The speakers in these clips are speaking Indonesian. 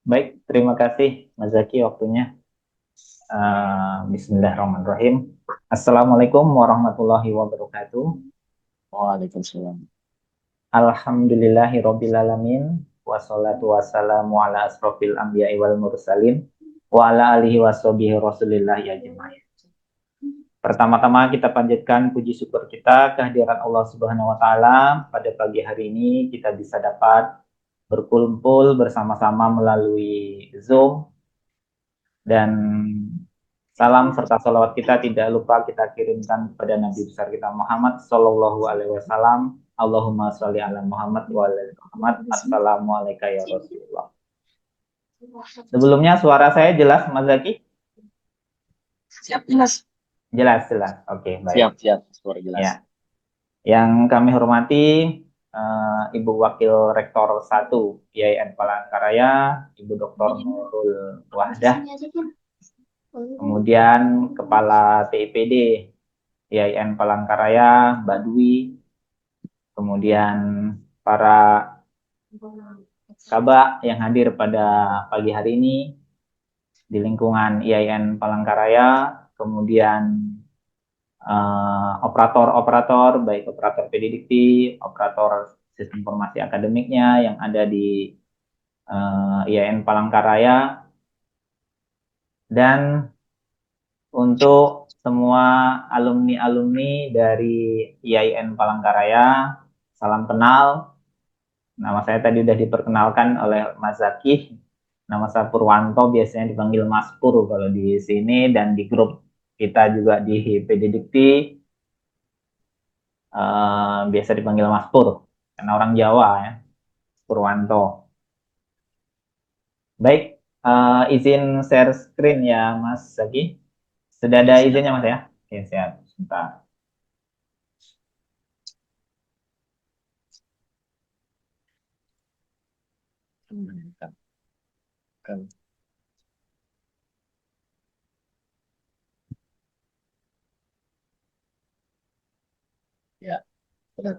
Baik, terima kasih Mas Zaki waktunya. Bismillahirrahmanirrahim. Assalamualaikum warahmatullahi wabarakatuh. Waalaikumsalam. Alhamdulillahirrabbilalamin. Wassalatu wassalamu ala asrofil anbiya'i wal mursalin. Wa ala alihi wassobihi rasulillahi ajma'in. Pertama-tama kita panjatkan puji syukur kita kehadiran Allah Subhanahu wa taala pada pagi hari ini kita bisa dapat berkumpul bersama-sama melalui Zoom. Dan salam serta salawat kita tidak lupa kita kirimkan kepada Nabi besar kita Muhammad Sallallahu Alaihi Wasallam. Allahumma sholli ala Muhammad wa ala Muhammad. Assalamualaikum ya Rasulullah. Sebelumnya suara saya jelas, Mas Zaki? Siap, jelas. Jelas, jelas. Oke, Siap, baik. siap. Suara jelas. Ya, yang kami hormati Ibu Wakil Rektor 1 IAIN Palangkaraya, Ibu Dr. Nurul Wahdah, kemudian Kepala TIPD IAIN Palangkaraya, Mbak Dwi, kemudian para Kaba yang hadir pada pagi hari ini di lingkungan IAIN Palangkaraya, kemudian operator-operator, baik operator PD Dikti, operator sistem informasi akademiknya yang ada di IAIN Palangkaraya, dan untuk semua alumni-alumni dari IAIN Palangkaraya, salam kenal. Nama saya tadi udah diperkenalkan oleh Mas Zaki. Nama saya Purwanto, biasanya dipanggil Mas Pur kalau di sini, dan di grup kita juga di PD Dikti biasa dipanggil Mas Pur karena orang Jawa ya, Purwanto. Baik, izin share screen ya Mas Zaki. Sudah ada izinnya Mas ya? Oke, siap. Sebentar. Ya, benar.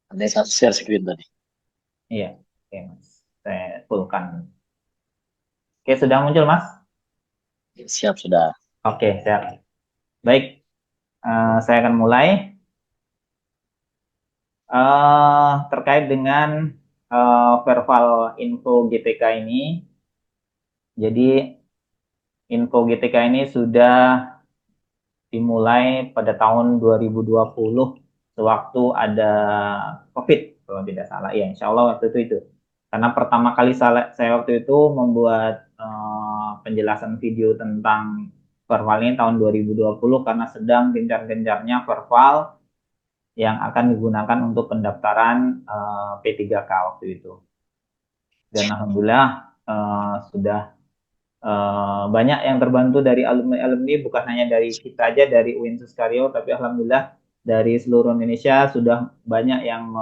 Ada satu share screen tadi. Iya, oke Mas. Saya fullkan. Oke, sudah muncul Mas? Siap, sudah. Oke, siap. Baik, saya akan mulai. Terkait dengan Verval Info GTK ini, jadi Info GTK ini sudah dimulai pada tahun 2020 sewaktu ada COVID kalau tidak salah. Ya, insya Allah waktu itu. Karena pertama kali saya waktu itu membuat penjelasan video tentang Verval ini tahun 2020 karena sedang gencar-gencarnya Verval yang akan digunakan untuk pendaftaran P3K waktu itu. Dan alhamdulillah sudah banyak yang terbantu dari alumni-alumni, bukan hanya dari kita aja, dari UIN Suskaryo, tapi alhamdulillah dari seluruh Indonesia sudah banyak yang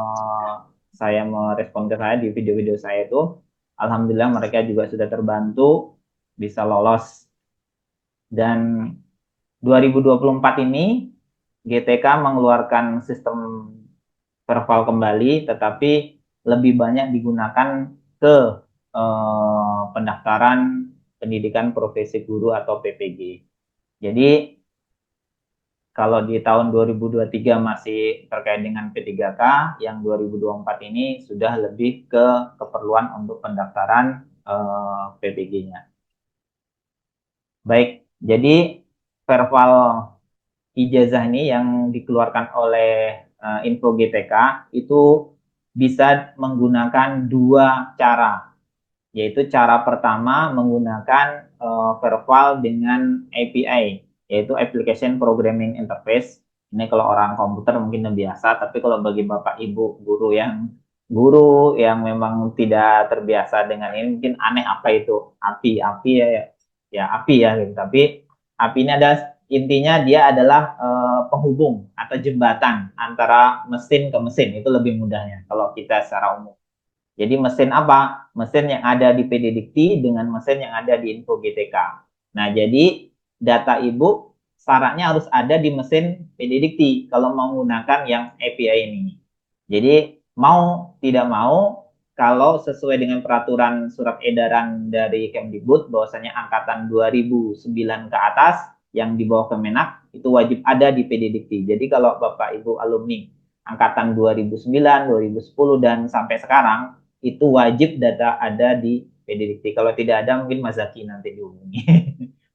saya merespon ke saya di video-video saya itu. Alhamdulillah mereka juga sudah terbantu bisa lolos. Dan 2024 ini GTK mengeluarkan sistem Verval kembali, tetapi lebih banyak digunakan ke pendaftaran pendidikan profesi guru atau PPG. Jadi kalau di tahun 2023 masih terkait dengan P3K, yang 2024 ini sudah lebih ke keperluan untuk pendaftaran PPG-nya. Baik, jadi Verval ijazah ini yang dikeluarkan oleh Info GTK itu bisa menggunakan dua cara, yaitu cara pertama menggunakan Verval dengan API, yaitu Application Programming Interface. Ini kalau orang komputer mungkin udah biasa, tapi kalau bagi Bapak Ibu guru yang memang tidak terbiasa dengan ini mungkin aneh, apa itu API? API ya API ya gitu. Tapi API ini ada intinya dia adalah penghubung atau jembatan antara mesin ke mesin, itu lebih mudahnya kalau kita secara umum. Jadi mesin apa? Mesin yang ada di PD Dikti dengan mesin yang ada di Info GTK. Nah, jadi data ibu syaratnya harus ada di mesin PD Dikti kalau mau menggunakan yang API ini. Jadi mau tidak mau, kalau sesuai dengan peraturan surat edaran dari Kemdikbud bahwasanya angkatan 2009 ke atas yang di bawah Kemenak itu wajib ada di PDDikti. Jadi kalau Bapak Ibu alumni angkatan 2009, 2010 dan sampai sekarang itu wajib data ada di PDDikti. Kalau tidak ada mungkin Mas Zaki nanti dihubungi.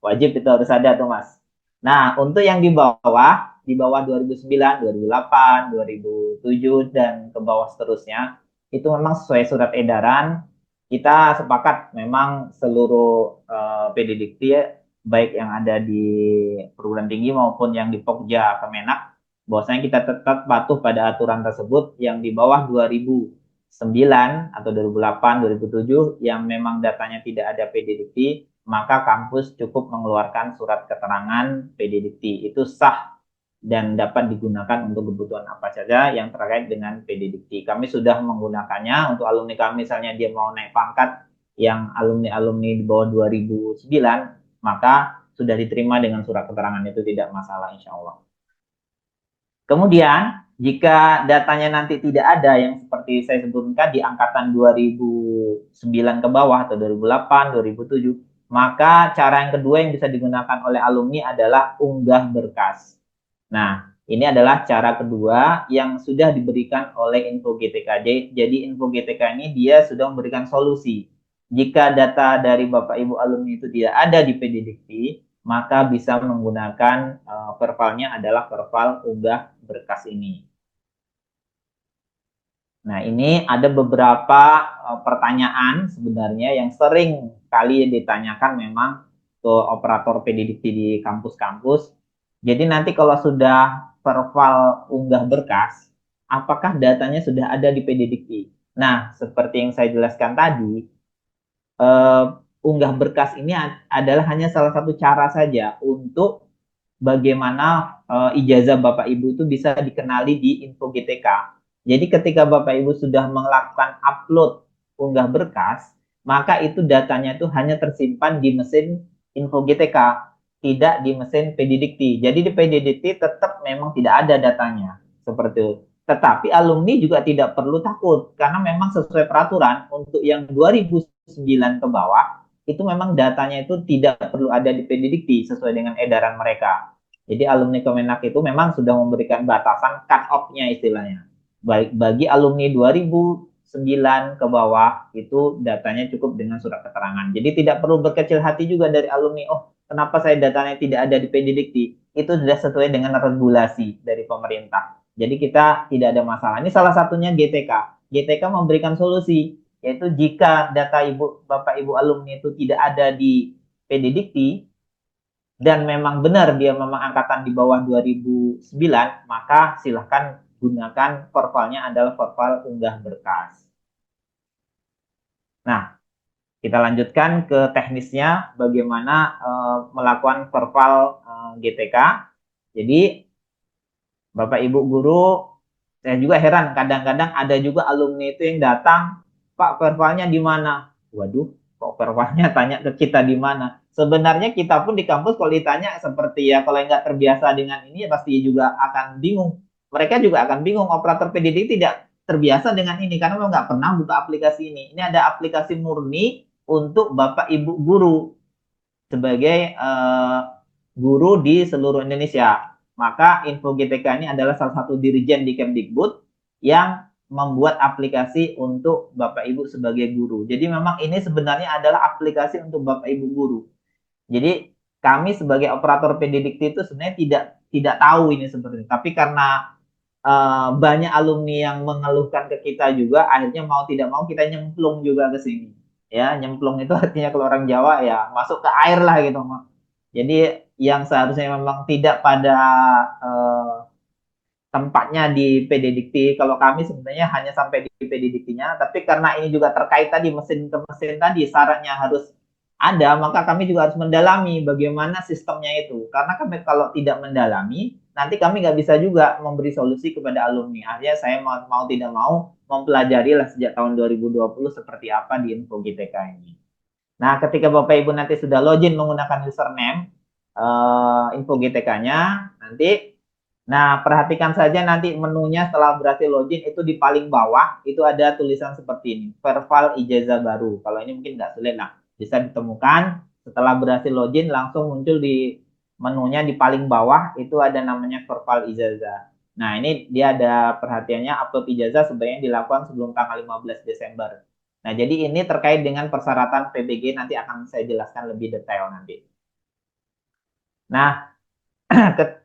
Wajib itu harus ada tuh Mas. Nah, untuk yang di bawah 2009, 2008, 2007 dan ke bawah seterusnya itu memang sesuai surat edaran. Kita sepakat memang seluruh PDDikti baik yang ada di perguruan tinggi maupun yang di Pokja Kemenak bahwasanya kita tetap patuh pada aturan tersebut yang di bawah 2009 atau 2008, 2007 yang memang datanya tidak ada PDDikti, maka kampus cukup mengeluarkan surat keterangan PDDikti. Itu sah dan dapat digunakan untuk kebutuhan apa saja yang terkait dengan PDDikti. Kami sudah menggunakannya untuk alumni kami, misalnya dia mau naik pangkat yang alumni-alumni di bawah 2009, maka sudah diterima dengan surat keterangan itu, tidak masalah insya Allah. Kemudian, jika datanya nanti tidak ada yang seperti saya sebutkan di angkatan 2009 ke bawah atau 2008, 2007, maka cara yang kedua yang bisa digunakan oleh alumni adalah unggah berkas. Nah, ini adalah cara kedua yang sudah diberikan oleh Info GTK. Jadi Info GTK ini dia sudah memberikan solusi. Jika data dari Bapak Ibu alumni itu tidak ada di PDDikti, maka bisa menggunakan pervalnya adalah perval unggah berkas ini. Nah, ini ada beberapa pertanyaan sebenarnya yang sering kali ditanyakan memang ke operator PDDikti di kampus-kampus. Jadi nanti kalau sudah perval unggah berkas, apakah datanya sudah ada di PDDikti? Nah, seperti yang saya jelaskan tadi, unggah berkas ini adalah hanya salah satu cara saja untuk bagaimana ijazah Bapak Ibu itu bisa dikenali di Info GTK. Jadi ketika Bapak Ibu sudah melakukan upload unggah berkas, maka itu datanya itu hanya tersimpan di mesin Info GTK, tidak di mesin PDDikti. Jadi di PDDikti tetap memang tidak ada datanya, seperti itu. Tetapi alumni juga tidak perlu takut, karena memang sesuai peraturan untuk yang 2009 ke bawah, itu memang datanya itu tidak perlu ada di PDDikti sesuai dengan edaran mereka. Jadi alumni Kemenak itu memang sudah memberikan batasan cut off-nya istilahnya. Baik bagi alumni 2009 ke bawah itu datanya cukup dengan surat keterangan. Jadi tidak perlu berkecil hati juga dari alumni, oh kenapa saya datanya tidak ada di PDDikti? Itu sudah sesuai dengan regulasi dari pemerintah. Jadi kita tidak ada masalah. Ini salah satunya GTK. GTK memberikan solusi, yaitu jika data Bapak Ibu alumni itu tidak ada di PDDikti, dan memang benar dia memang angkatan di bawah 2009, maka silahkan gunakan portalnya adalah portal unggah berkas. Nah, kita lanjutkan ke teknisnya bagaimana melakukan portal GTK. Jadi, Bapak Ibu guru, saya juga heran, kadang-kadang ada juga alumni itu yang datang, Pak, pervalnya di mana? Waduh, kok pervalnya tanya ke kita di mana? Sebenarnya kita pun di kampus kalau ditanya seperti ya, kalau nggak terbiasa dengan ini pasti juga akan bingung. Mereka juga akan bingung, operator PDD tidak terbiasa dengan ini karena memang nggak pernah buka aplikasi ini. Ini ada aplikasi murni untuk Bapak Ibu guru sebagai guru di seluruh Indonesia. Maka Info GTK ini adalah salah satu dirijen di Kemdikbud yang membuat aplikasi untuk Bapak Ibu sebagai guru. Jadi memang ini sebenarnya adalah aplikasi untuk Bapak Ibu guru. Jadi kami sebagai operator PDDikti itu sebenarnya tidak tahu ini seperti itu. Tapi karena banyak alumni yang mengeluhkan ke kita juga, akhirnya mau tidak mau kita nyemplung juga ke sini. Ya, nyemplung itu artinya kalau orang Jawa ya masuk ke air lah gitu. Jadi yang seharusnya memang tidak pada tempatnya di PDDikti. Kalau kami sebenarnya hanya sampai di PDDiktinya, tapi karena ini juga terkait tadi mesin ke mesin tadi syaratnya harus ada, maka kami juga harus mendalami bagaimana sistemnya itu. Karena kami kalau tidak mendalami, nanti kami nggak bisa juga memberi solusi kepada alumni. Akhirnya saya mau tidak mau mempelajari lah sejak tahun 2020 seperti apa di Info GTK ini. Nah, ketika Bapak Ibu nanti sudah login menggunakan username Info GTK-nya, nanti Nah, perhatikan saja nanti menunya setelah berhasil login itu di paling bawah itu ada tulisan seperti ini, Verval ijazah baru. Kalau ini mungkin nggak sulit lah, bisa ditemukan. Setelah berhasil login langsung muncul di menunya di paling bawah itu ada namanya Verval ijazah. Nah, ini dia ada perhatiannya upload ijazah sebaiknya dilakukan sebelum tanggal 15 Desember. Nah, jadi ini terkait dengan persyaratan PBG nanti akan saya jelaskan lebih detail nanti. Nah,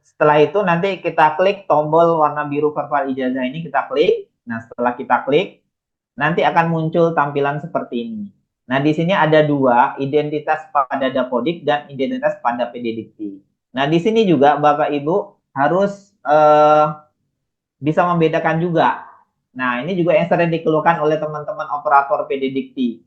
setelah itu nanti kita klik tombol warna biru verval ijazah ini kita klik. Nah, setelah kita klik, nanti akan muncul tampilan seperti ini. Nah, di sini ada dua, identitas pada Dapodik dan identitas pada PDDikti. Nah, di sini juga Bapak Ibu harus bisa membedakan juga. Nah, ini juga yang sering dikeluhkan oleh teman-teman operator PDDikti.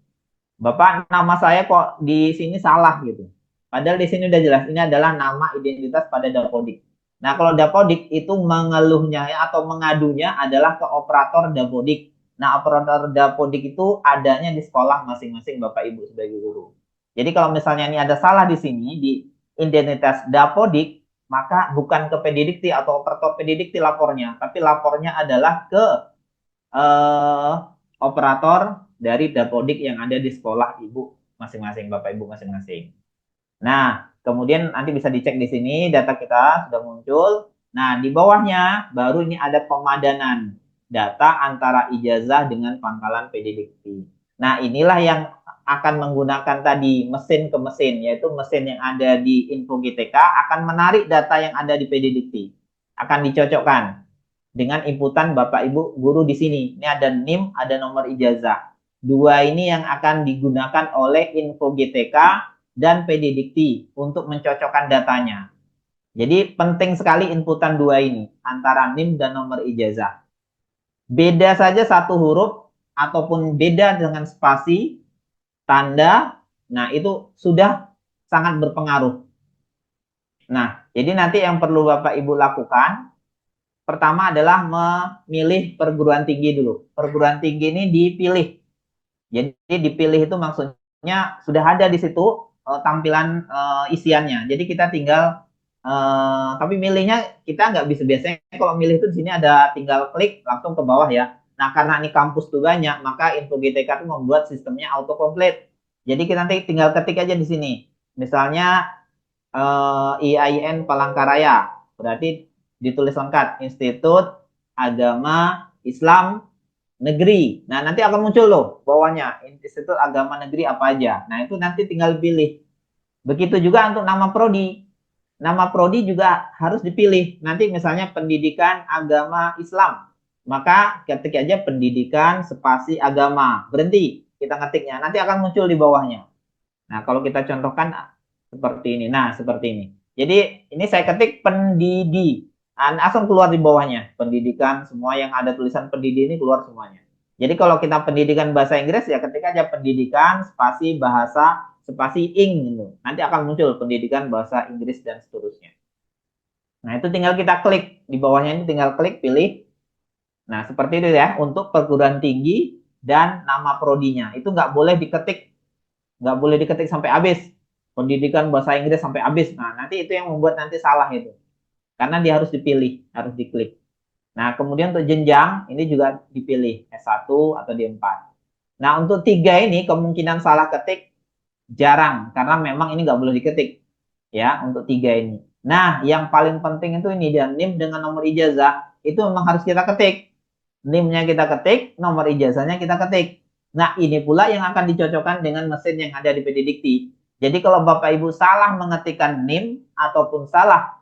Bapak, nama saya kok di sini salah gitu. Padahal di sini udah jelas ini adalah nama identitas pada Dapodik. Nah, kalau Dapodik itu mengeluhnya atau mengadunya adalah ke operator Dapodik. Nah, operator Dapodik itu adanya di sekolah masing-masing Bapak Ibu sebagai guru. Jadi kalau misalnya ini ada salah di sini di identitas Dapodik, maka bukan ke Pedidikti atau operator Pedidikti lapornya, tapi lapornya adalah ke eh, operator dari Dapodik yang ada di sekolah ibu masing-masing, Bapak Ibu masing-masing. Nah, kemudian nanti bisa dicek di sini data kita sudah muncul. Nah, di bawahnya baru ini ada pemadanan data antara ijazah dengan pangkalan PDDikti. Nah, inilah yang akan menggunakan tadi mesin ke mesin, yaitu mesin yang ada di Info GTK akan menarik data yang ada di PDDikti. Akan dicocokkan dengan inputan Bapak Ibu guru di sini. Ini ada NIM, ada nomor ijazah. Dua ini yang akan digunakan oleh Info GTK dan PDDikti untuk mencocokkan datanya. Jadi penting sekali inputan dua ini antara NIM dan nomor ijazah. Beda saja satu huruf ataupun beda dengan spasi, tanda, nah itu sudah sangat berpengaruh. Nah, jadi nanti yang perlu Bapak Ibu lakukan pertama adalah memilih perguruan tinggi dulu. Perguruan tinggi ini dipilih. Jadi dipilih itu maksudnya sudah ada di situ tampilan isiannya. Jadi kita tinggal tapi milihnya kita nggak bisa biasanya kalau milih itu di sini ada tinggal klik langsung ke bawah ya. Nah karena ini kampus tuh banyak maka Info GTK itu membuat sistemnya autocomplete. Jadi kita nanti tinggal ketik aja di sini. Misalnya IAIN Palangkaraya. Berarti ditulis lengkap Institut Agama Islam Negeri. Nah, nanti akan muncul loh bawahnya Institut Agama Negeri apa aja. Nah, itu nanti tinggal pilih. Begitu juga untuk nama prodi. Nama prodi juga harus dipilih. Nanti misalnya pendidikan agama Islam. Maka ketik aja pendidikan spasi agama. Berhenti kita ngetiknya. Nanti akan muncul di bawahnya. Nah, kalau kita contohkan seperti ini. Nah, seperti ini. Jadi, ini saya ketik pendidi. Langsung keluar di bawahnya. Pendidikan, semua yang ada tulisan pendidi ini keluar semuanya. Jadi, kalau kita pendidikan bahasa Inggris, ya ketik aja pendidikan, spasi bahasa, spasi ing. Gitu. Nanti akan muncul pendidikan bahasa Inggris dan seterusnya. Nah, itu tinggal kita klik. Di bawahnya ini tinggal klik, pilih. Nah, seperti itu ya. Untuk perguruan tinggi dan nama prodinya. Itu nggak boleh diketik. Nggak boleh diketik sampai habis. Pendidikan bahasa Inggris sampai habis. Nah, nanti itu yang membuat nanti salah itu. Karena dia harus dipilih, harus diklik. Nah, kemudian untuk jenjang, ini juga dipilih S1 atau D4. Nah, untuk tiga ini kemungkinan salah ketik jarang. Karena memang ini nggak boleh diketik. Ya, untuk tiga ini. Nah, yang paling penting itu ini, dan NIM dengan nomor ijazah, itu memang harus kita ketik. NIM-nya kita ketik, nomor ijazahnya kita ketik. Nah, ini pula yang akan dicocokkan dengan mesin yang ada di PDDikti. Jadi kalau Bapak Ibu salah mengetikkan NIM ataupun salah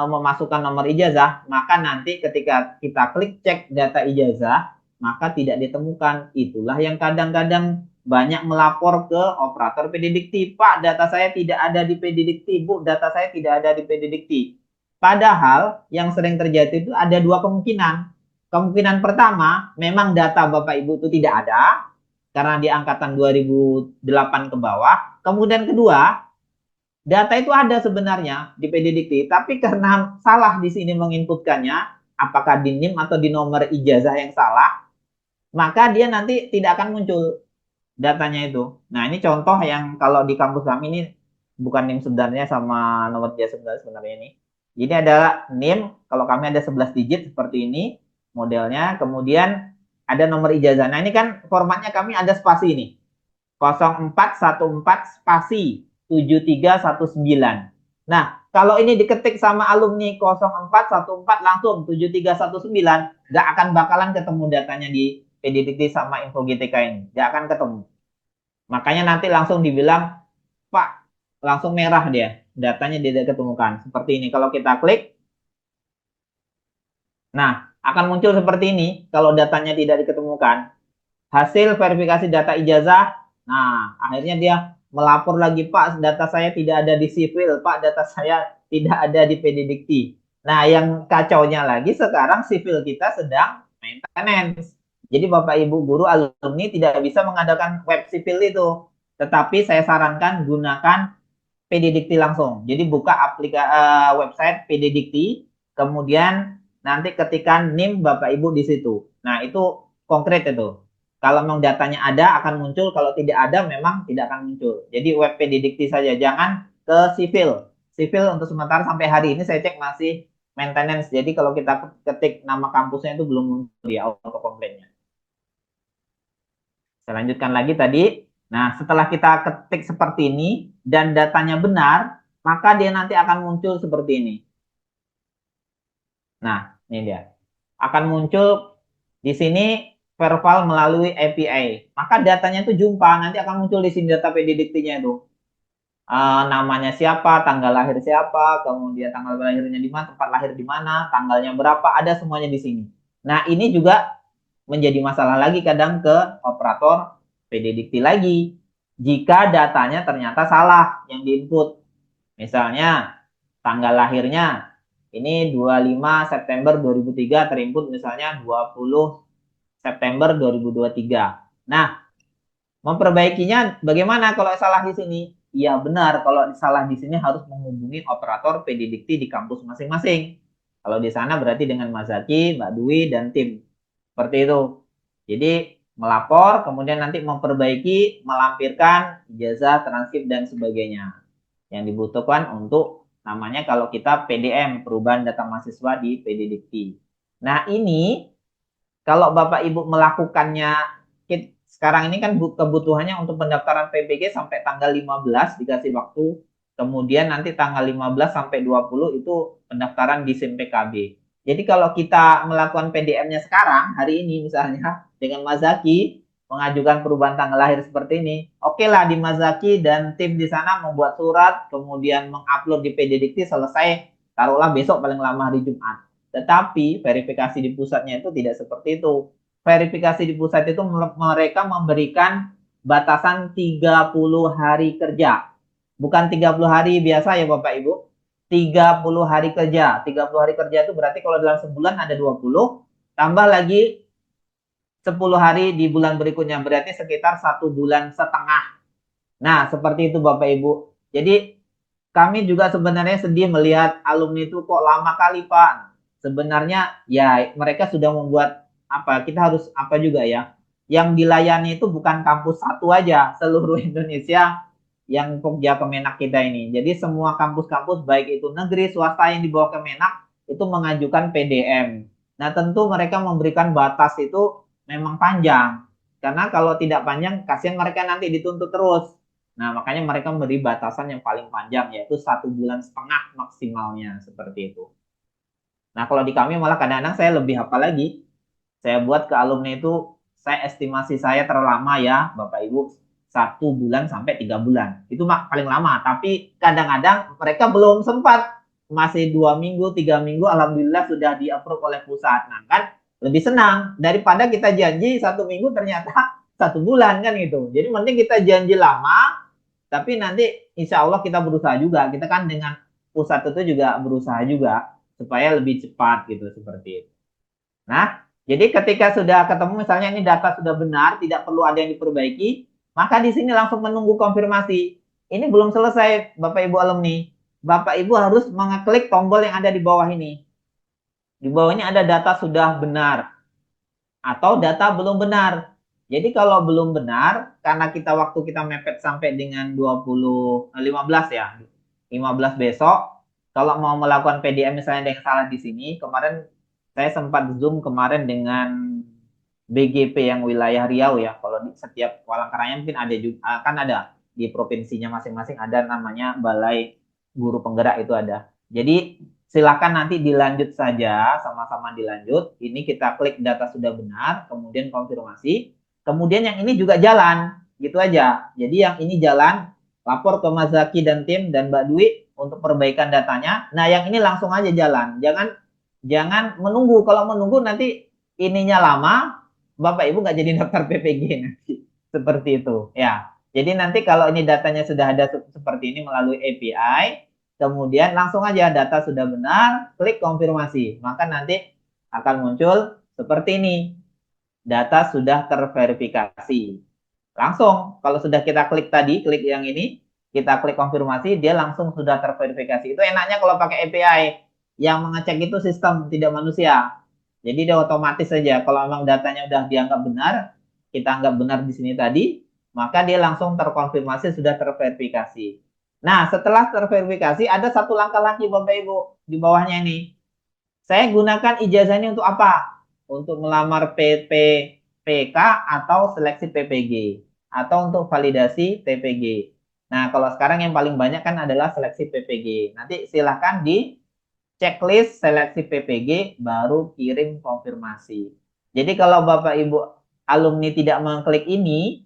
memasukkan nomor ijazah, maka nanti ketika kita klik cek data ijazah, maka tidak ditemukan. Itulah yang kadang-kadang banyak melapor ke operator PDDikti. Pak, data saya tidak ada di PDDikti. Bu, data saya tidak ada di PDDikti. Padahal yang sering terjadi itu ada dua kemungkinan. Kemungkinan pertama, memang data Bapak Ibu itu tidak ada, karena di angkatan 2008 ke bawah. Kemudian kedua, data itu ada sebenarnya di PDDikti, tapi karena salah di sini menginputkannya, apakah di NIM atau di nomor ijazah yang salah, maka dia nanti tidak akan muncul datanya itu. Nah, ini contoh yang kalau di kampus kami ini bukan NIM sebenarnya sama nomor ijazah sebenarnya ini. Jadi adalah NIM, kalau kami ada 11 digit seperti ini modelnya, kemudian ada nomor ijazah. Nah, ini kan formatnya kami ada spasi ini. 0414 spasi 7319. Nah, kalau ini diketik sama alumni 0414 langsung 7319, nggak akan bakalan ketemu datanya di PDDT sama Info GTK ini. Nggak akan ketemu. Makanya nanti langsung dibilang, Pak, langsung merah dia. Datanya tidak ketemukan. Seperti ini. Kalau kita klik, nah, akan muncul seperti ini kalau datanya tidak diketemukan. Hasil verifikasi data ijazah. Nah, akhirnya dia melapor lagi, Pak, data saya tidak ada di sipil, Pak, data saya tidak ada di PDDikti. Nah, yang kacaunya lagi sekarang sipil kita sedang maintenance. Jadi Bapak Ibu guru alumni tidak bisa mengadakan web sipil itu. Tetapi saya sarankan gunakan PDDikti langsung. Jadi buka website PDDikti, kemudian nanti ketikkan NIM Bapak Ibu di situ. Nah, itu konkret itu. Kalau memang datanya ada akan muncul, kalau tidak ada memang tidak akan muncul. Jadi web PDDikti saja, jangan ke sipil. Sipil untuk sementara sampai hari ini saya cek masih maintenance. Jadi kalau kita ketik nama kampusnya itu belum muncul ya auto komplainnya. Saya lanjutkan lagi tadi. Nah, setelah kita ketik seperti ini dan datanya benar, maka dia nanti akan muncul seperti ini. Nah, ini dia. Akan muncul di sini verbal melalui API. Maka datanya itu jumpa, nanti akan muncul di sini data PDDiktinya itu. Namanya siapa, tanggal lahir siapa, kemudian tanggal lahirnya di mana, tempat lahir di mana, tanggalnya berapa, ada semuanya di sini. Nah, ini juga menjadi masalah lagi kadang ke operator PDDikti lagi. Jika datanya ternyata salah yang diinput. Misalnya tanggal lahirnya ini 25 September 2003 terinput misalnya 20 September 2023. Nah, memperbaikinya bagaimana kalau salah di sini? Iya benar, kalau salah di sini harus menghubungi operator PDDikti di kampus masing-masing. Kalau di sana berarti dengan Mas Zaki, Mbak Dwi, dan tim. Seperti itu. Jadi melapor, kemudian nanti memperbaiki, melampirkan ijazah, transkrip, dan sebagainya. Yang dibutuhkan untuk namanya kalau kita PDM, perubahan data mahasiswa di PDDikti. Nah ini kalau Bapak Ibu melakukannya sekarang ini kan kebutuhannya untuk pendaftaran PPG sampai tanggal 15 dikasih waktu. Kemudian nanti tanggal 15 sampai 20 itu pendaftaran di SIM PKB. Jadi kalau kita melakukan PDM-nya sekarang, hari ini misalnya, dengan Mas Zaki, mengajukan perubahan tanggal lahir seperti ini, oke lah di Mas Zaki dan tim di sana membuat surat, kemudian mengupload di PDDikti, selesai, taruhlah besok paling lama hari Jumat. Tetapi verifikasi di pusatnya itu tidak seperti itu. Verifikasi di pusat itu mereka memberikan batasan 30 hari kerja. Bukan 30 hari biasa ya Bapak Ibu. 30 hari kerja. 30 hari kerja itu berarti kalau dalam sebulan ada 20, tambah lagi 10 hari di bulan berikutnya. Berarti sekitar 1,5 bulan. Nah, seperti itu Bapak Ibu. Jadi kami juga sebenarnya sedih melihat alumni itu kok lama kali Pak. Sebenarnya ya mereka sudah membuat apa, kita harus apa juga ya. Yang dilayani itu bukan kampus satu aja, seluruh Indonesia yang Pokja Kemenak kita ini. Jadi semua kampus-kampus baik itu negeri, swasta yang di bawah Kemenak itu mengajukan PDM. Nah tentu mereka memberikan batas itu memang panjang. Karena kalau tidak panjang, kasihan mereka nanti dituntut terus. Nah, makanya mereka memberi batasan yang paling panjang, yaitu 1,5 bulan maksimalnya, seperti itu. Nah, kalau di kami malah kadang-kadang saya lebih apa lagi, saya buat ke alumni itu, saya estimasi saya terlama ya, Bapak Ibu, 1 bulan sampai 3 bulan. Itu paling lama, tapi kadang-kadang mereka belum sempat, masih 2 minggu, 3 minggu, alhamdulillah sudah di-approve oleh pusat. Nah, kan lebih senang daripada kita janji 1 minggu ternyata 1 bulan kan gitu. Jadi mending kita janji lama, tapi nanti insya Allah kita berusaha juga. Kita kan dengan pusat itu juga berusaha juga supaya lebih cepat gitu seperti itu. Nah, jadi ketika sudah ketemu misalnya ini data sudah benar, tidak perlu ada yang diperbaiki, maka di sini langsung menunggu konfirmasi. Ini belum selesai Bapak Ibu alumni. Bapak Ibu harus mengeklik tombol yang ada di bawah ini. Di bawahnya ada data sudah benar atau data belum benar. Jadi kalau belum benar, karena waktu kita mepet sampai dengan 15 ya, 15 besok, kalau mau melakukan PDM misalnya ada yang salah di sini, kemarin saya sempat Zoom kemarin dengan BGP yang wilayah Riau ya. Kalau di setiap Palangkaraya mungkin ada juga, kan ada di provinsinya masing-masing ada namanya Balai Guru Penggerak itu ada. Jadi silakan nanti dilanjut saja, sama-sama dilanjut. Ini kita klik data sudah benar, kemudian konfirmasi. Kemudian yang ini juga jalan, gitu aja. Jadi yang ini jalan, lapor ke Mas Zaki dan tim dan Mbak Dwi untuk perbaikan datanya. Nah, yang ini langsung aja jalan. Jangan menunggu. Kalau menunggu nanti ininya lama, Bapak Ibu nggak jadi daftar PPG nanti. Seperti itu. Ya. Jadi nanti kalau ini datanya sudah ada seperti ini melalui API, kemudian langsung aja data sudah benar, klik konfirmasi. Maka nanti akan muncul seperti ini. Data sudah terverifikasi. Langsung, kalau sudah kita klik tadi, klik yang ini, kita klik konfirmasi, dia langsung sudah terverifikasi. Itu enaknya kalau pakai API. Yang mengecek itu sistem, tidak manusia. Jadi dia otomatis saja. Kalau memang datanya sudah dianggap benar, kita anggap benar di sini tadi, maka dia langsung terkonfirmasi sudah terverifikasi. Nah, setelah terverifikasi, ada satu langkah lagi Bapak Ibu di bawahnya ini. Saya gunakan ijazah ini untuk apa? Untuk melamar PK atau seleksi PPG atau untuk validasi TPG. Nah, kalau sekarang yang paling banyak kan adalah seleksi PPG. Nanti silahkan di checklist seleksi PPG baru kirim konfirmasi. Jadi kalau Bapak Ibu alumni tidak mengklik ini,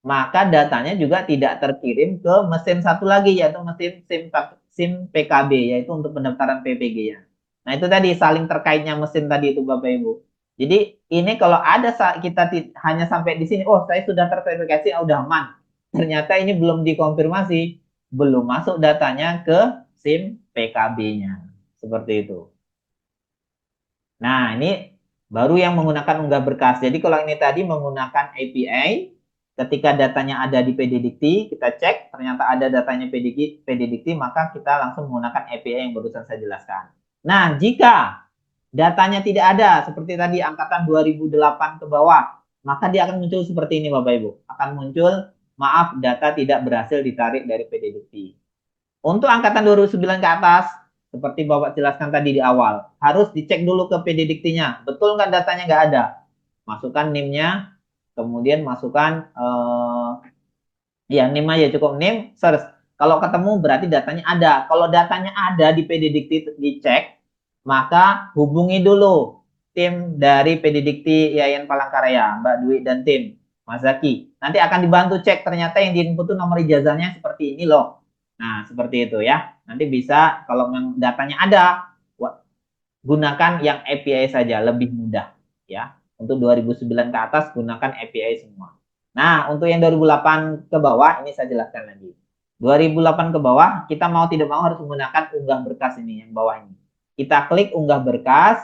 maka datanya juga tidak terkirim ke mesin satu lagi yaitu mesin SIM PKB yaitu untuk pendaftaran PPG-nya. Nah, itu tadi saling terkaitnya mesin tadi itu Bapak Ibu. Jadi ini kalau ada kita hanya sampai di sini, oh saya sudah terverifikasi, udah aman. Ternyata ini belum dikonfirmasi, belum masuk datanya ke SIM PKB-nya. Seperti itu. Nah, ini baru yang menggunakan unggah berkas. Jadi kalau ini tadi menggunakan API, ketika datanya ada di PDDikti, kita cek ternyata ada datanya PDDikti, maka kita langsung menggunakan API yang barusan saya jelaskan. Nah, jika datanya tidak ada, seperti tadi angkatan 2008 ke bawah, maka dia akan muncul seperti ini Bapak Ibu. Akan muncul, maaf data tidak berhasil ditarik dari PDDikti. Untuk angkatan 2009 ke atas, seperti Bapak jelaskan tadi di awal, harus dicek dulu ke PDDikti-nya. Betul nggak datanya nggak ada? Masukkan NIM-nya, kemudian masukkan, ya NIM aja cukup NIM, search. Kalau ketemu berarti datanya ada. Kalau datanya ada di PDDikti dicek, maka hubungi dulu tim dari PDDikti Yayan Palangkaraya, Mbak Dwi dan tim, Mas Zaki. Nanti akan dibantu cek ternyata yang diinput itu nomor ijazahnya seperti ini loh. Nah, seperti itu ya. Nanti bisa kalau datanya ada, gunakan yang API saja, lebih mudah ya. Untuk 2009 ke atas gunakan API semua. Nah, untuk yang 2008 ke bawah ini saya jelaskan lagi. 2008 ke bawah kita mau tidak mau harus menggunakan unggah berkas ini yang bawah ini. Kita klik unggah berkas,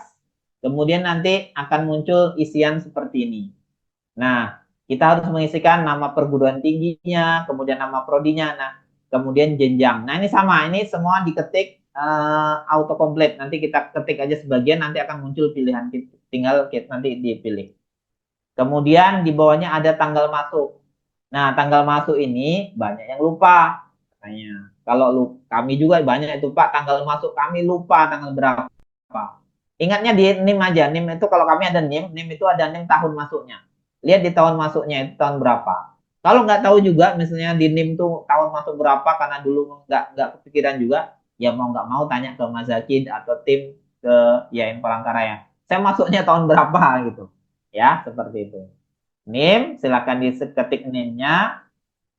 kemudian nanti akan muncul isian seperti ini. Nah, kita harus mengisikan nama perguruan tingginya, kemudian nama prodinya, nah, kemudian jenjang. Nah, ini sama, ini semua diketik auto complete. Nanti kita ketik aja sebagian, nanti akan muncul pilihan, tinggal nanti dipilih. Kemudian di bawahnya ada tanggal masuk. Nah, tanggal masuk ini banyak yang lupa. Katanya. Kalau kami juga banyak itu Pak, tanggal masuk kami lupa tanggal berapa. Ingatnya di NIM aja. NIM itu kalau kami ada NIM itu ada NIM tahun masuknya. Lihat di tahun masuknya itu tahun berapa. Kalau nggak tahu juga, misalnya di NIM tuh tahun masuk berapa karena dulu nggak kepikiran juga, ya mau nggak mau tanya ke Mas Zaki atau tim ke Yain Palangkaraya. Saya masuknya tahun berapa gitu. Ya, seperti itu. NIM, silakan diketik NIM-nya.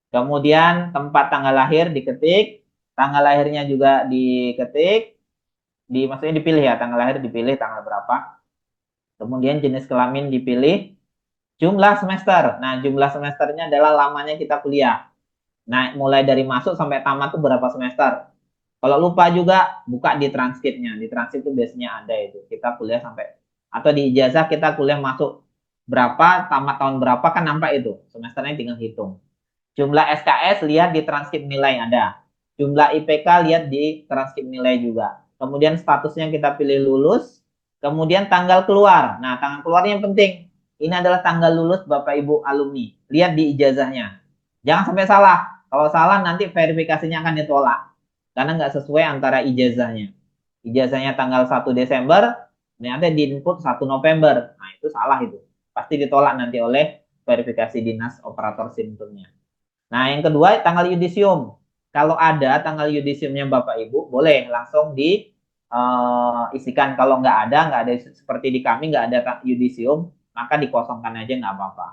Kemudian tempat tanggal lahir diketik, tanggal lahirnya juga diketik, maksudnya dipilih ya, tanggal lahir dipilih tanggal berapa. Kemudian jenis kelamin dipilih, jumlah semester. Nah, jumlah semesternya adalah lamanya kita kuliah. Nah, mulai dari masuk sampai tamat tuh berapa semester. Kalau lupa juga buka di transkripnya. Di transkrip itu biasanya ada itu. Kita kuliah sampai, atau di ijazah kita kuliah masuk berapa, tamat tahun berapa kan nampak itu. Semesternya tinggal hitung. Jumlah SKS lihat di transkrip nilai ada. Jumlah IPK lihat di transkrip nilai juga. Kemudian statusnya kita pilih lulus. Kemudian tanggal keluar. Nah, tanggal keluarnya yang penting. Ini adalah tanggal lulus Bapak Ibu alumni. Lihat di ijazahnya. Jangan sampai salah. Kalau salah nanti verifikasinya akan ditolak. karena nggak sesuai antara ijazahnya. Ijazahnya tanggal 1 Desember, ternyata di input 1 November. Nah, itu salah itu. Pasti ditolak nanti oleh verifikasi dinas operator SIM-nya. Nah, yang kedua tanggal yudisium. Kalau ada tanggal yudisiumnya Bapak Ibu, boleh langsung di isikan. Kalau nggak ada seperti di kami nggak ada yudisium, maka dikosongkan aja nggak apa-apa.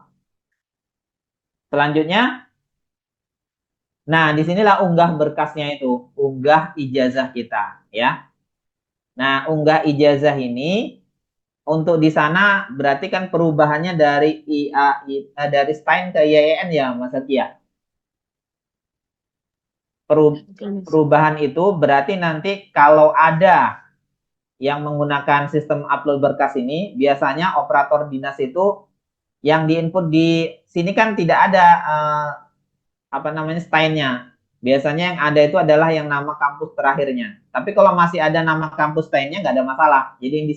Selanjutnya, nah disinilah unggah berkasnya itu, unggah ijazah kita, ya. Nah, unggah ijazah ini untuk di sana berarti kan perubahannya dari dari STAIN ke IAIN ya, Mas Akia. Perubahan itu berarti nanti kalau ada yang menggunakan sistem upload berkas ini, biasanya operator dinas itu yang diinput di sini kan tidak ada apa namanya stylenya. Biasanya yang ada itu adalah yang nama kampus terakhirnya. Tapi kalau masih ada nama kampus stylenya nggak ada masalah. Jadi yang di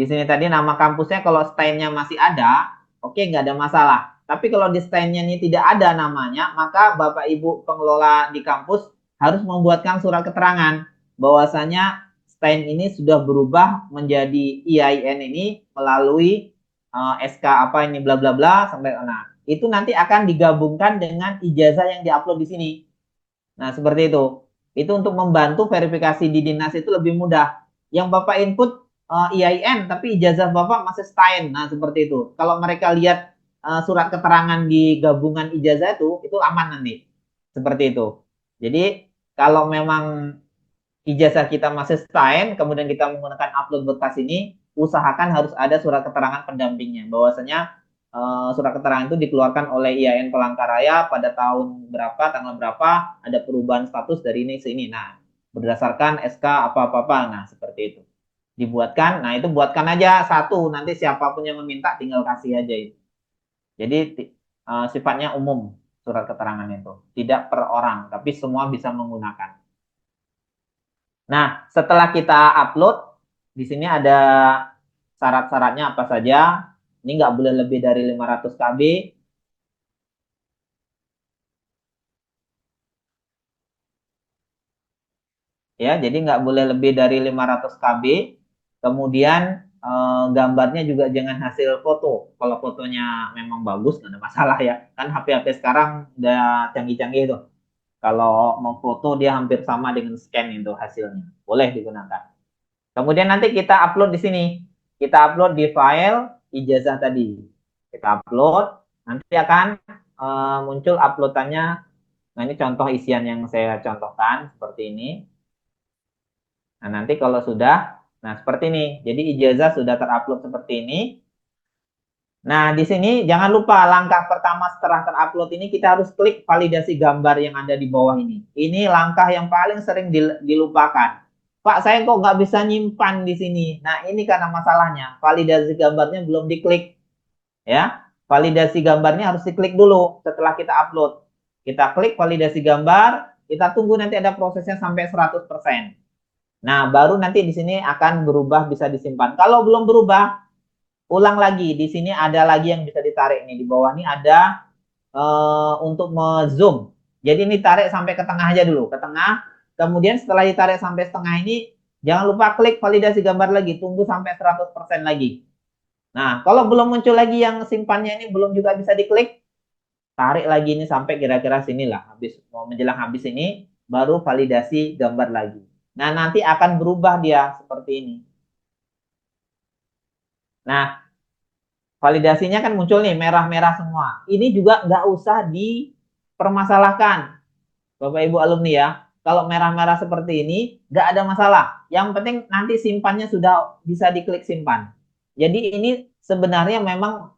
sini tadi nama kampusnya kalau stylenya masih ada, oke nggak ada masalah. Tapi kalau di stylenya ini tidak ada namanya, maka Bapak Ibu pengelola di kampus harus membuatkan surat keterangan bahwasanya style ini sudah berubah menjadi IAIN ini melalui SK apa ini bla bla bla sampai nah itu nanti akan digabungkan dengan ijazah yang diupload di sini. Nah, seperti itu. Itu untuk membantu verifikasi di dinas itu lebih mudah. Yang Bapak input IAIN, tapi ijazah Bapak masih STAIN. Nah, seperti itu. Kalau mereka lihat surat keterangan di gabungan ijazah itu aman nanti. Seperti itu. Jadi, kalau memang ijazah kita masih STAIN, kemudian kita menggunakan upload berkas ini, usahakan harus ada surat keterangan pendampingnya. Bahwasanya surat keterangan itu dikeluarkan oleh IAIN Palangkaraya pada tahun berapa, tanggal berapa, ada perubahan status dari ini ke ini. Nah, berdasarkan SK apa-apa. Nah, seperti itu. Dibuatkan, nah itu buatkan aja satu, nanti siapapun yang meminta tinggal kasih aja itu. Jadi sifatnya umum surat keterangan itu, tidak per orang, tapi semua bisa menggunakan. Nah, setelah kita upload, di sini ada syarat-syaratnya apa saja. Ini nggak boleh lebih dari 500 KB. Ya, jadi nggak boleh lebih dari 500 KB. Kemudian gambarnya juga jangan hasil foto. Kalau fotonya memang bagus, nggak ada masalah ya. Kan HP-HP sekarang udah canggih-canggih tuh. Kalau mau foto dia hampir sama dengan scan itu hasilnya. Boleh digunakan. Kemudian nanti kita upload di sini. Kita upload di file ijazah tadi. Kita upload, nanti akan muncul uploadannya. Nah, ini contoh isian yang saya contohkan seperti ini. Nah, nanti kalau sudah, nah seperti ini. Jadi ijazah sudah terupload seperti ini. Nah, di sini jangan lupa langkah pertama setelah terupload ini kita harus klik validasi gambar yang ada di bawah ini. Ini langkah yang paling sering dilupakan. Pak, saya kok nggak bisa nyimpan di sini. Nah, ini karena masalahnya. Validasi gambarnya belum diklik. Ya, validasi gambarnya harus diklik dulu setelah kita upload. Kita klik validasi gambar, kita tunggu nanti ada prosesnya sampai 100%. Nah, baru nanti di sini akan berubah bisa disimpan. Kalau belum berubah, ulang lagi. Di sini ada lagi yang bisa ditarik nih. Di bawah ini ada untuk zoom. Jadi ini tarik sampai ke tengah aja dulu, ke tengah. Kemudian setelah ditarik sampai setengah ini, jangan lupa klik validasi gambar lagi. Tunggu sampai 100% lagi. Nah, kalau belum muncul lagi yang simpannya ini belum juga bisa diklik, tarik lagi ini sampai kira-kira sinilah. Habis mau menjelang habis ini, baru validasi gambar lagi. Nah, nanti akan berubah dia seperti ini. Nah, validasinya kan muncul nih merah-merah semua. Ini juga nggak usah dipermasalahkan, Bapak Ibu alumni ya. Kalau merah-merah seperti ini nggak ada masalah. Yang penting nanti simpannya sudah bisa diklik simpan. Jadi ini sebenarnya memang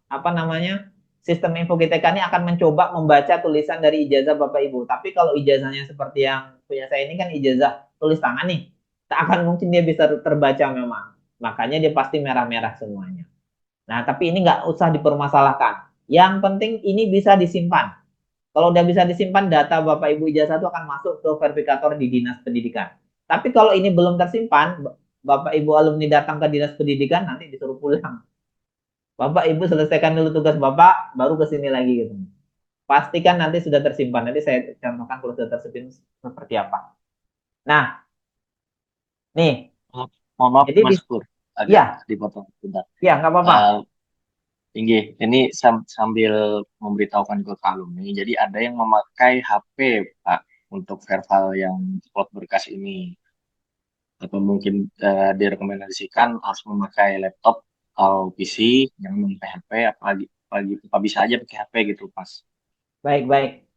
apa namanya sistem info GTK ini akan mencoba membaca tulisan dari ijazah Bapak Ibu. Tapi kalau ijazahnya seperti yang punya saya ini kan ijazah tulis tangan nih, tak akan mungkin dia bisa terbaca memang. Makanya dia pasti merah-merah semuanya. Nah, tapi ini nggak usah dipermasalahkan. Yang penting ini bisa disimpan. Kalau udah bisa disimpan, data Bapak Ibu ijazah itu akan masuk ke verifikator di Dinas Pendidikan. Tapi kalau ini belum tersimpan, Bapak Ibu alumni datang ke Dinas Pendidikan, nanti disuruh pulang. Bapak Ibu selesaikan dulu tugas Bapak, baru ke sini lagi gitu. pastikan nanti sudah tersimpan. Nanti saya contohkan kalau sudah tersimpan seperti apa. Nah, nih, Mohon maaf jadi Mas Pur, agak ya, dipotong sebentar. ya nggak apa-apa. Eh, ini sambil memberitahukan juga ke alumni. Jadi ada yang memakai HP, Pak, untuk verbal yang slot berkas ini. Atau mungkin direkomendasikan harus memakai laptop atau PC yang memakai HP, apalagi apa bisa aja pakai HP gitu, Pas. Baik-baik.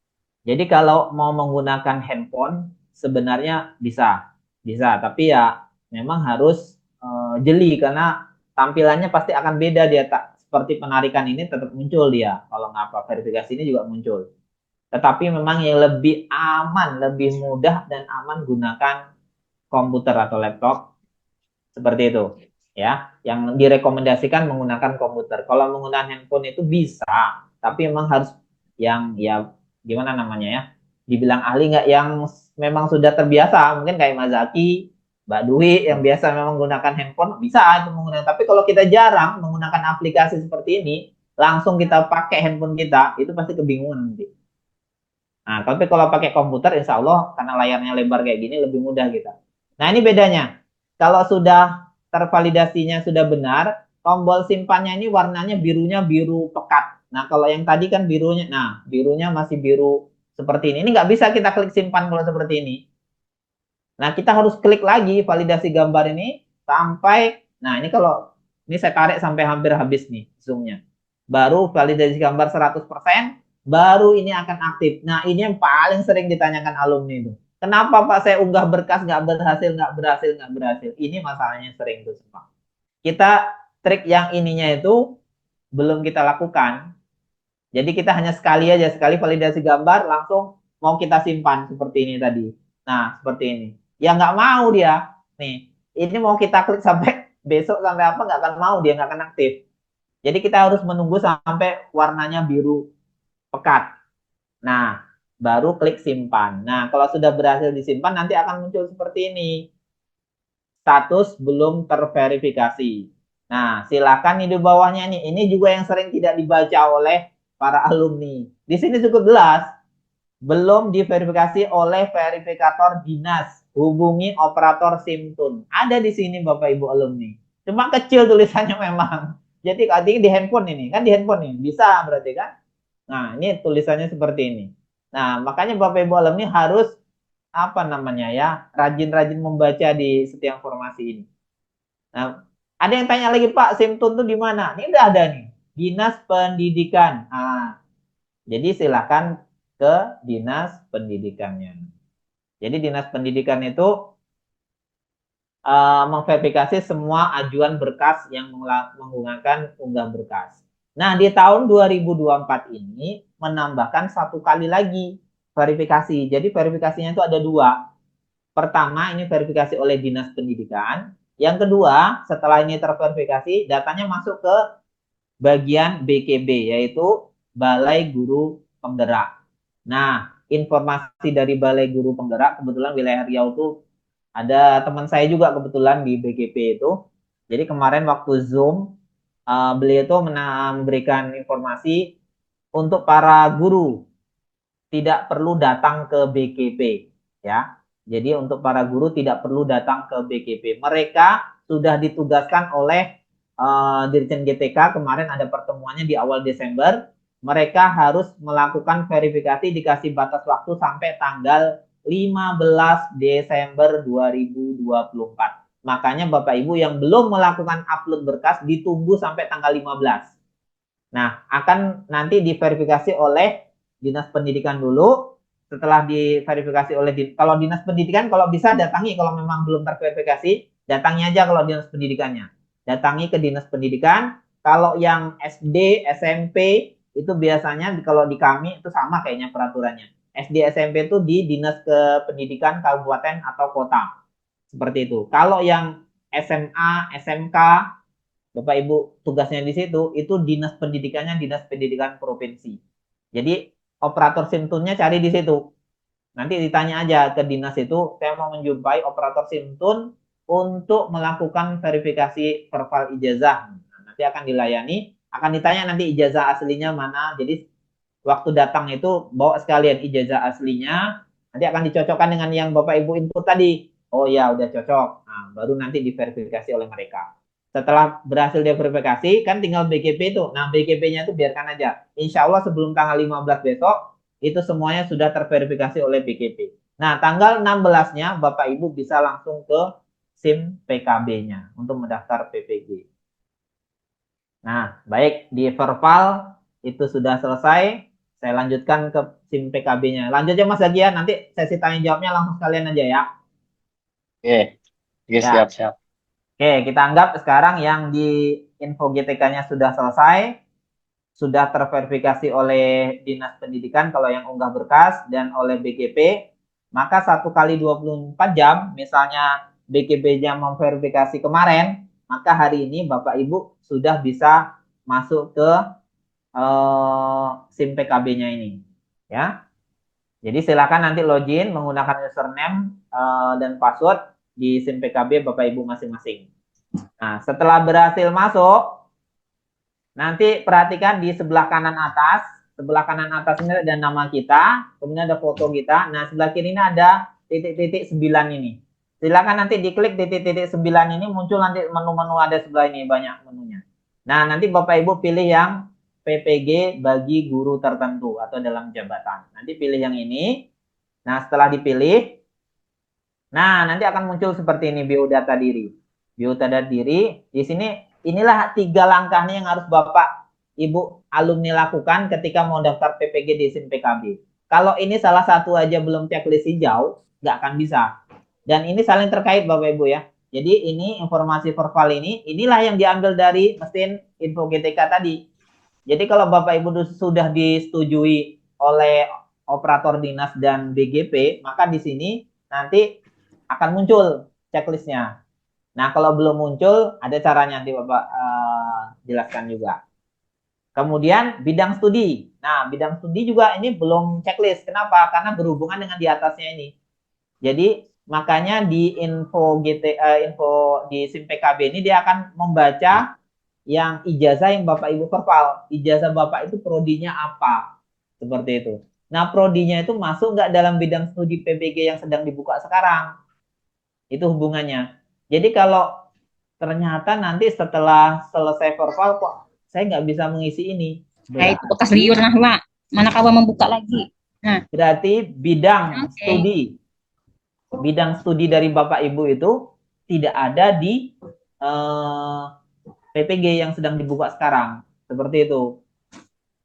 Jadi kalau mau menggunakan handphone sebenarnya bisa, bisa. Tapi ya memang harus jeli karena tampilannya pasti akan beda dia tak seperti penarikan ini tetap muncul dia. Kalau ngapa verifikasi ini juga muncul. Tetapi memang yang lebih aman, lebih mudah dan aman gunakan komputer atau laptop seperti itu. Ya, yang direkomendasikan menggunakan komputer. Kalau menggunakan handphone itu bisa, tapi memang harus yang ya gimana namanya ya, dibilang ahli nggak yang memang sudah terbiasa, mungkin kayak Mas Zaki, Mbak Dwi yang biasa memang menggunakan handphone bisa itu menggunakan. Tapi kalau kita jarang menggunakan aplikasi seperti ini, langsung kita pakai handphone kita, itu pasti kebingungan nanti. Nah, tapi kalau pakai komputer, insya Allah karena layarnya lebar kayak gini lebih mudah kita. Nah, ini bedanya. Kalau sudah tervalidasinya sudah benar, tombol simpannya ini warnanya birunya biru pekat. Nah, kalau yang tadi kan birunya, nah birunya masih biru seperti ini. Ini nggak bisa kita klik simpan kalau seperti ini. Nah, kita harus klik lagi validasi gambar ini sampai, nah ini kalau, ini saya tarik sampai hampir habis nih zoomnya. Baru validasi gambar 100%, baru ini akan aktif. Nah, ini yang paling sering ditanyakan alumni itu. Kenapa Pak saya unggah berkas nggak berhasil, nggak berhasil, nggak berhasil? Ini masalahnya sering tuh semua. Kita trik yang ininya itu belum kita lakukan. Jadi kita hanya sekali aja, sekali validasi gambar langsung mau kita simpan seperti ini tadi. Nah, seperti ini. Ya nggak mau dia. Nih, ini mau kita klik sampai besok sampai apa nggak akan mau dia nggak akan aktif. Jadi kita harus menunggu sampai warnanya biru pekat. Nah, baru klik simpan. Nah, kalau sudah berhasil disimpan nanti akan muncul seperti ini. Status belum terverifikasi. Nah, silakan nih di bawahnya nih. Ini juga yang sering tidak dibaca oleh para alumni. Di sini cukup jelas. Belum diverifikasi oleh verifikator dinas. Hubungi operator SIMTUN. Ada di sini Bapak Ibu alumni. Cuma kecil tulisannya memang. Jadi artinya di handphone ini. Kan di handphone ini. Bisa berarti kan? Nah, ini tulisannya seperti ini. Nah, makanya Bapak Ibu alumni harus apa namanya ya, rajin-rajin membaca di setiap informasi ini. Nah, ada yang tanya lagi Pak, Simtun tuh di mana? Ini udah ada nih, Dinas Pendidikan. Nah, jadi silakan ke Dinas Pendidikannya. Jadi Dinas Pendidikan itu memverifikasi semua ajuan berkas yang menggunakan unggah berkas. Nah, di tahun 2024 ini menambahkan satu kali lagi verifikasi. Jadi verifikasinya itu ada dua. Pertama, ini verifikasi oleh Dinas Pendidikan. Yang kedua, setelah ini terverifikasi, datanya masuk ke bagian BKB, yaitu Balai Guru Penggerak. Nah, informasi dari Balai Guru Penggerak, kebetulan wilayah Riau itu ada teman saya juga kebetulan di BGP itu. Jadi kemarin waktu Zoom, beliau itu memberikan informasi untuk para guru tidak perlu datang ke BGP, ya. Jadi untuk para guru tidak perlu datang ke BGP. Mereka sudah ditugaskan oleh Dirjen GTK, kemarin ada pertemuannya di awal Desember. Mereka harus melakukan verifikasi, dikasih batas waktu sampai tanggal 15 Desember 2024. Makanya Bapak Ibu yang belum melakukan upload berkas ditunggu sampai tanggal 15. Nah, akan nanti diverifikasi oleh Dinas Pendidikan dulu. Setelah diverifikasi oleh kalau Dinas Pendidikan kalau bisa datangi, kalau memang belum terverifikasi, datangi aja kalau Dinas Pendidikannya. Datangi ke Dinas Pendidikan. Kalau yang SD, SMP itu biasanya kalau di kami itu sama kayaknya peraturannya. SD, SMP itu di Dinas Kependidikan Kabupaten atau Kota. Seperti itu. Kalau yang SMA, SMK, Bapak Ibu tugasnya di situ itu dinas pendidikannya dinas pendidikan provinsi. Jadi operator simtunnya cari di situ. Nanti ditanya aja ke dinas itu, saya mau menjumpai operator simtun untuk melakukan verifikasi verbal ijazah. Nah, nanti akan dilayani, akan ditanya nanti ijazah aslinya mana. Jadi waktu datang itu bawa sekalian ijazah aslinya, nanti akan dicocokkan dengan yang Bapak Ibu input tadi. Oh ya, udah cocok. Nah, baru nanti diverifikasi oleh mereka. Setelah berhasil diverifikasi, kan tinggal BGP itu. Nah, BGP-nya itu biarkan aja. Insya Allah sebelum tanggal 15 besok, itu semuanya sudah terverifikasi oleh BGP. Nah, tanggal 16-nya Bapak Ibu bisa langsung ke SIM PKB-nya untuk mendaftar PPG. Nah, baik, di verbal itu sudah selesai. Saya lanjutkan ke SIM PKB-nya. Lanjut ya Mas Zaki ya, nanti sesi tanya jawabnya langsung sekalian aja ya. Oke, oke Ya, siap-siap. oke, kita anggap sekarang yang di info GTK-nya sudah selesai, sudah terverifikasi oleh Dinas Pendidikan kalau yang unggah berkas dan oleh BGP, maka 1 kali 24 jam, misalnya BGP-nya memverifikasi kemarin, maka hari ini Bapak Ibu sudah bisa masuk ke SIM PKB-nya ini. Ya, jadi silakan nanti login menggunakan username dan password di SIM PKB Bapak Ibu masing-masing. Nah, setelah berhasil masuk, nanti perhatikan di sebelah kanan atas. Sebelah kanan atas ini ada nama kita, kemudian ada foto kita. Nah, sebelah kiri ini ada titik-titik 9 ini. Silakan nanti diklik titik-titik 9 ini, muncul nanti menu-menu ada sebelah ini, banyak menunya. Nah, nanti Bapak Ibu pilih yang PPG bagi guru tertentu atau dalam jabatan. Nanti pilih yang ini. Nah, setelah dipilih, nah nanti akan muncul seperti ini biodata diri. Biodata diri, di sini inilah 3 langkahnya yang harus Bapak Ibu alumni lakukan ketika mau daftar PPG di SIM PKB. Kalau ini salah satu aja belum checklist hijau, nggak akan bisa. Dan ini saling terkait Bapak Ibu ya. Jadi ini informasi verbal ini, inilah yang diambil dari mesin info GTK tadi. Jadi kalau Bapak Ibu sudah disetujui oleh operator dinas dan BGP, maka di sini nanti akan muncul checklistnya. Nah, kalau belum muncul, ada caranya nanti Bapak jelaskan juga. Kemudian bidang studi. Nah, bidang studi juga ini belum checklist. Kenapa? Karena berhubungan dengan di atasnya ini. Jadi makanya di info di SIM PKB ini dia akan membaca yang ijazah yang Bapak Ibu verbal. Ijazah Bapak itu prodinya apa? Seperti itu. Nah, prodinya itu masuk nggak dalam bidang studi PPG yang sedang dibuka sekarang? Itu hubungannya. Jadi kalau ternyata nanti setelah selesai verbal kok saya nggak bisa mengisi ini. Nah, itu bekas liur nah, Pak. Mana kawan membuka lagi. Nah, Berarti bidang studi dari Bapak Ibu itu tidak ada di PPG yang sedang dibuka sekarang. Seperti itu.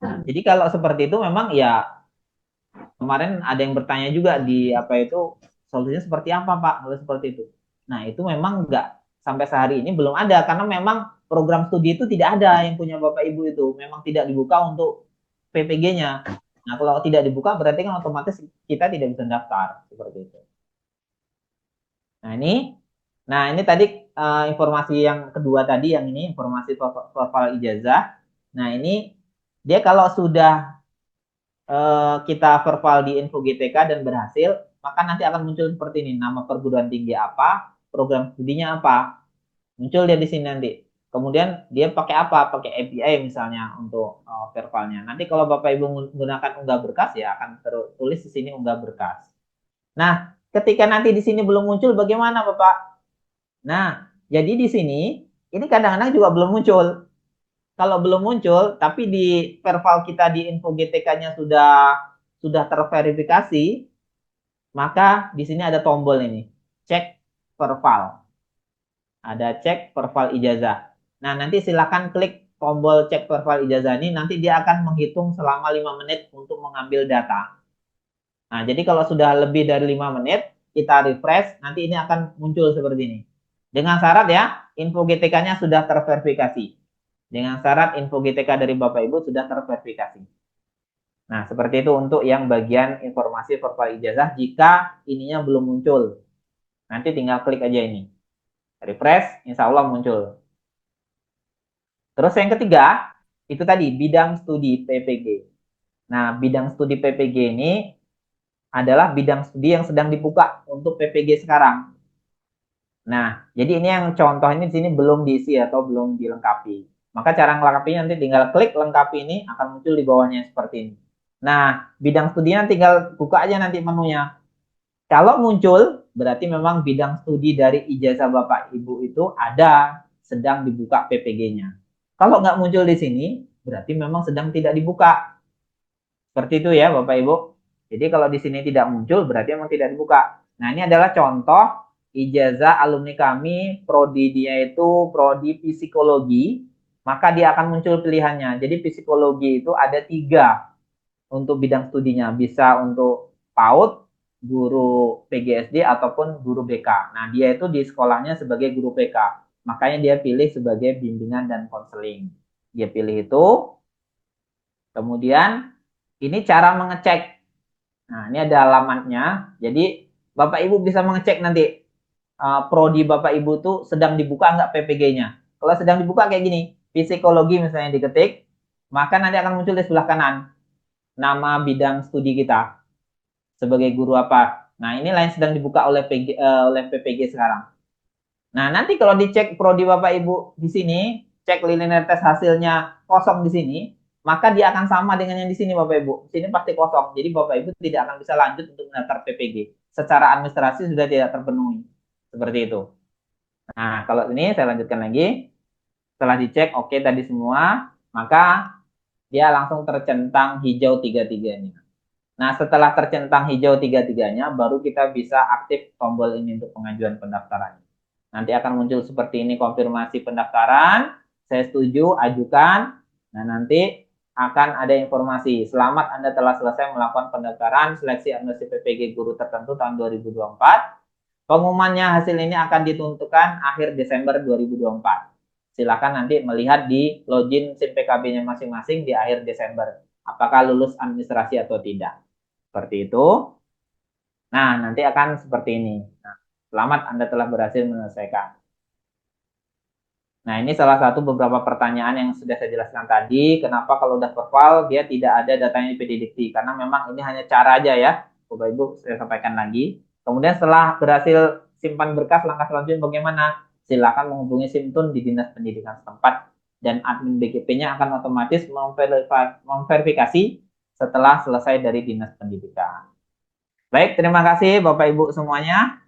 Jadi kalau seperti itu memang ya kemarin ada yang bertanya juga di apa itu solusinya seperti apa Pak kalau seperti itu. Nah itu memang nggak sampai sehari ini belum ada karena memang program studi itu tidak ada yang punya Bapak Ibu itu memang tidak dibuka untuk PPG-nya. Nah kalau tidak dibuka berarti kan otomatis kita tidak bisa daftar seperti itu. Nah ini tadi informasi yang kedua tadi yang ini informasi profil ijazah. Nah ini dia kalau sudah kita verbal di info GTK dan berhasil, maka nanti akan muncul seperti ini, nama perguruan tinggi apa, program studinya apa, muncul dia di sini nanti. Kemudian dia pakai apa? Pakai API misalnya untuk verbalnya. Nanti kalau Bapak Ibu menggunakan unggah berkas ya akan tertulis di sini unggah berkas. Nah, ketika nanti di sini belum muncul bagaimana Bapak? Nah, jadi di sini ini kadang-kadang juga belum muncul. Kalau belum muncul, tapi di verbal kita di info GTK-nya sudah terverifikasi, maka di sini ada tombol ini, cek verbal. Ada cek verbal ijazah. Nah, nanti silakan klik tombol cek verbal ijazah ini, nanti dia akan menghitung selama 5 menit untuk mengambil data. Nah, jadi kalau sudah lebih dari 5 menit, kita refresh, nanti ini akan muncul seperti ini. Dengan syarat ya, info GTK-nya sudah terverifikasi. Dengan syarat info GTK dari Bapak Ibu sudah terverifikasi. Nah, seperti itu untuk yang bagian informasi verbal ijazah jika ininya belum muncul. Nanti tinggal klik aja ini. Refresh, insya Allah muncul. Terus yang ketiga, itu tadi bidang studi PPG. Nah, bidang studi PPG ini adalah bidang studi yang sedang dibuka untuk PPG sekarang. Nah, jadi ini yang contoh ini di sini belum diisi atau belum dilengkapi. Maka cara melengkapinya nanti tinggal klik lengkapi ini akan muncul di bawahnya seperti ini. Nah, bidang studinya tinggal buka aja nanti menunya. Kalau muncul, berarti memang bidang studi dari ijazah Bapak Ibu itu ada, sedang dibuka PPG-nya. Kalau nggak muncul di sini, berarti memang sedang tidak dibuka. Seperti itu ya Bapak Ibu. Jadi kalau di sini tidak muncul, berarti memang tidak dibuka. Nah, ini adalah contoh ijazah alumni kami, prodi dia itu prodi psikologi, maka dia akan muncul pilihannya. Jadi psikologi itu ada 3 untuk bidang studinya, bisa untuk PAUD, guru PGSD ataupun guru BK. Nah, dia itu di sekolahnya sebagai guru BK. Makanya dia pilih sebagai bimbingan dan konseling. Dia pilih itu. Kemudian ini cara mengecek. Nah, ini ada alamatnya. Jadi Bapak Ibu bisa mengecek nanti prodi Bapak Ibu tuh sedang dibuka nggak PPG-nya. Kalau sedang dibuka kayak gini, psikologi misalnya diketik, maka nanti akan muncul di sebelah kanan nama bidang studi kita sebagai guru apa. Nah, ini lain sedang dibuka oleh oleh PPG sekarang. Nah, nanti kalau dicek prodi Bapak Ibu di sini, cek linearitas hasilnya kosong di sini, maka dia akan sama dengan yang di sini Bapak Ibu. Di sini pasti kosong. Jadi Bapak Ibu tidak akan bisa lanjut untuk mendaftar PPG. Secara administrasi sudah tidak terpenuhi. Seperti itu. Nah, kalau ini saya lanjutkan lagi. Setelah dicek oke tadi semua, maka dia langsung tercentang hijau 3-3-nya. Nah, setelah tercentang hijau 3-3-nya, baru kita bisa aktif tombol ini untuk pengajuan pendaftaran. Nanti akan muncul seperti ini konfirmasi pendaftaran. Saya setuju, ajukan. Nah, nanti akan ada informasi. Selamat Anda telah selesai melakukan pendaftaran seleksi administrasi PPG guru tertentu tahun 2024. Pengumumannya hasil ini akan ditentukan akhir Desember 2024. Silakan nanti melihat di login SIM PKB-nya masing-masing di akhir Desember. Apakah lulus administrasi atau tidak. Seperti itu. Nah, nanti akan seperti ini. Nah, selamat Anda telah berhasil menyelesaikan. Nah, ini salah satu beberapa pertanyaan yang sudah saya jelaskan tadi. Kenapa kalau udah perfal dia tidak ada datanya di PDDikti? Karena memang ini hanya cara aja ya. Bapak Ibu saya sampaikan lagi. Kemudian setelah berhasil simpan berkas, langkah selanjutnya bagaimana? Silakan menghubungi Simtun di Dinas Pendidikan setempat dan admin BGP-nya akan otomatis memverifikasi setelah selesai dari Dinas Pendidikan. Baik, terima kasih Bapak Ibu semuanya.